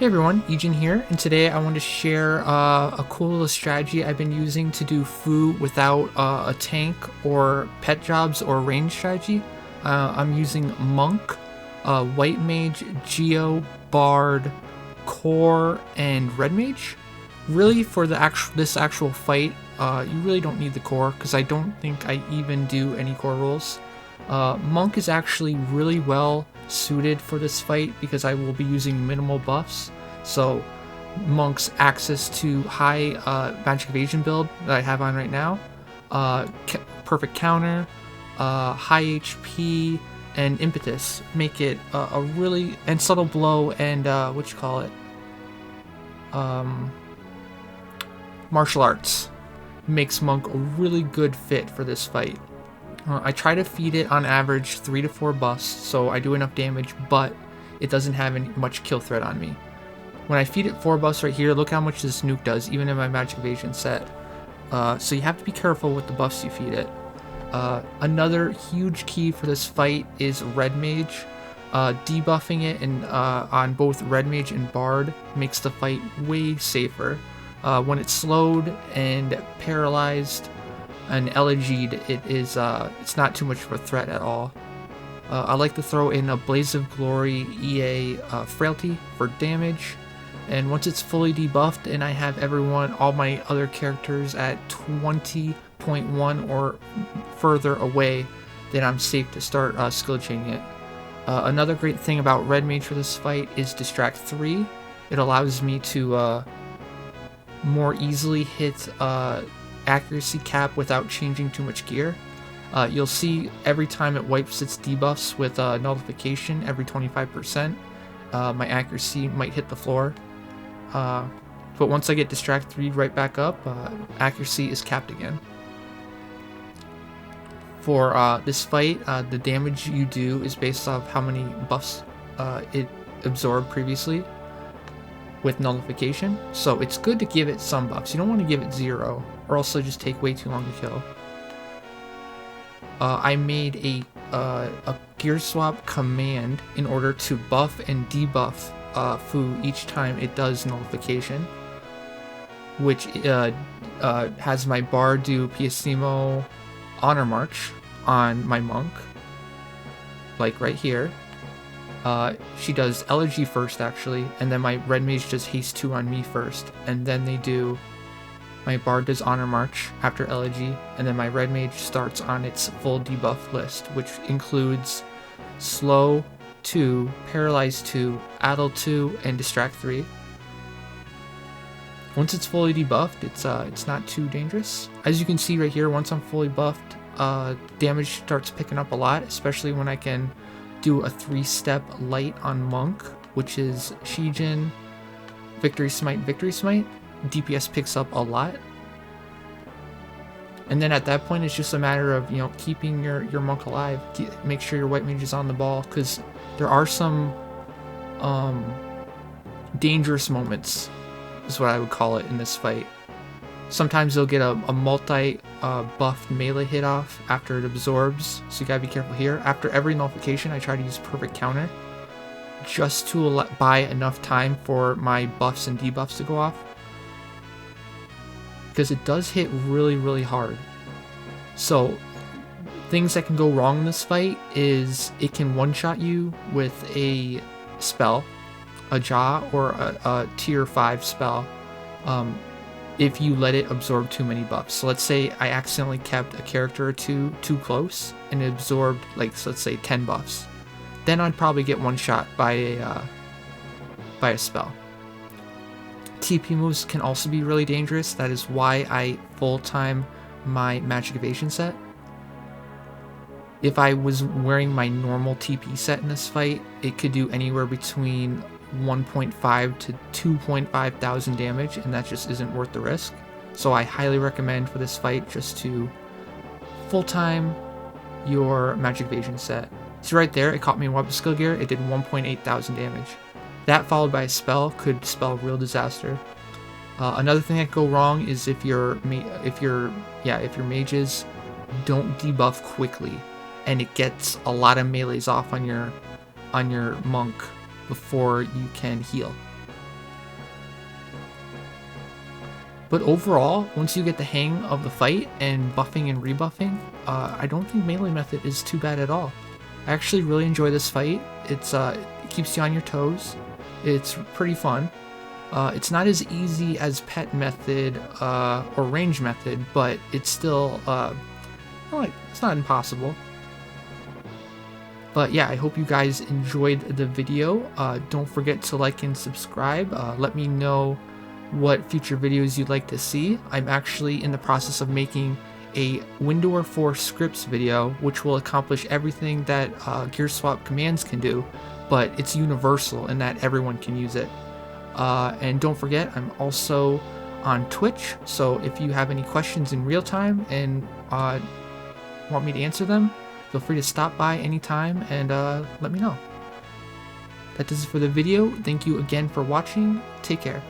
Hey everyone, Ejin here, and today I want to share a cool little strategy I've been using to do Fu without a tank or pet jobs or range strategy. I'm using Monk, White Mage, Geo, Bard, Core, and Red Mage. Really, for this actual fight, you really don't need the Core because I don't think I even do any Core rolls. Monk is actually really well suited for this fight because I will be using minimal buffs. So Monk's access to high magic evasion build that I have on right now, perfect counter, high HP, and impetus make it a really, and subtle blow and what you call it, martial arts makes Monk a really good fit for this fight. I try to feed it on average 3 to 4 buffs, so I do enough damage, but it doesn't have much kill threat on me. When I feed it 4 buffs right here, look how much this nuke does, even in my magic evasion set. So you have to be careful with the buffs you feed it. Another huge key for this fight is Red Mage. Debuffing it on both Red Mage and Bard makes the fight way safer. When it's slowed and paralyzed and elegied, it's not too much of a threat at all. I like to throw in a Blaze of Glory EA Frailty for damage, and once it's fully debuffed and I have all my other characters at 20.1 or further away, then I'm safe to start skill chaining it. Another great thing about Red Mage for this fight is Distract 3. It allows me to more easily hit accuracy cap without changing too much gear. You'll see every time it wipes its debuffs with nullification every 25%, my accuracy might hit the floor. But once I get Distract 3 right back up, accuracy is capped again. For this fight, the damage you do is based off how many buffs it absorbed previously with nullification. So it's good to give it some buffs. You don't want to give it 0, or else it'll just take way too long to kill. I made a gear swap command in order to buff and debuff Fu each time it does nullification, which has my Bard do Piassimo Honor March on my Monk, like right here. She does Elegy first actually, and then my Red Mage does Haste 2 on me first, and then my Bard does Honor March after Elegy, and then my Red Mage starts on its full debuff list, which includes Slow 2, Paralyze 2, Addle 2, and Distract 3. Once it's fully debuffed, it's not too dangerous. As you can see right here, once I'm fully buffed, damage starts picking up a lot, especially when I can do a 3-step light on Monk, which is Shijin, Victory Smite, Victory Smite. DPS picks up a lot, and then at that point it's just a matter of keeping your Monk alive. Make sure your White Mage is on the ball, because there are some dangerous moments, is what I would call it, in this fight. Sometimes they'll get a multi buffed melee hit off after it absorbs, so you gotta be careful here. After every nullification, I try to use perfect counter just to buy enough time for my buffs and debuffs to go off, because it does hit really, really hard. So things that can go wrong in this fight is it can one-shot you with a spell, a Jaw, or a tier 5 spell, if you let it absorb too many buffs. So let's say I accidentally kept a character or two too close and it absorbed, like, so let's say 10 buffs. Then I'd probably get one shot by a spell. TP moves can also be really dangerous. That is why I full-time my magic evasion set. If I was wearing my normal TP set in this fight, it could do anywhere between 1.5 to 2.5 thousand damage, and that just isn't worth the risk. So I highly recommend for this fight just to full-time your magic evasion set. So right there, it caught me in weapon skill gear. It did 1.8 thousand damage. That followed by a spell could spell real disaster. Another thing that could go wrong is if your mages don't debuff quickly, and it gets a lot of melees off on your Monk before you can heal. But overall, once you get the hang of the fight and buffing and rebuffing, I don't think melee method is too bad at all. I actually really enjoy this fight. It keeps you on your toes. It's pretty fun. It's not as easy as pet method or range method, but it's still it's not impossible. But yeah, I hope you guys enjoyed the video. Don't forget to like and subscribe. Let me know what future videos you'd like to see. I'm actually in the process of making a Windor 4 scripts video, which will accomplish everything that gear swap commands can do, but it's universal in that everyone can use it. And don't forget, I'm also on Twitch, so if you have any questions in real time and want me to answer them, feel free to stop by anytime and let me know. That does it for the video. Thank you again for watching. Take care.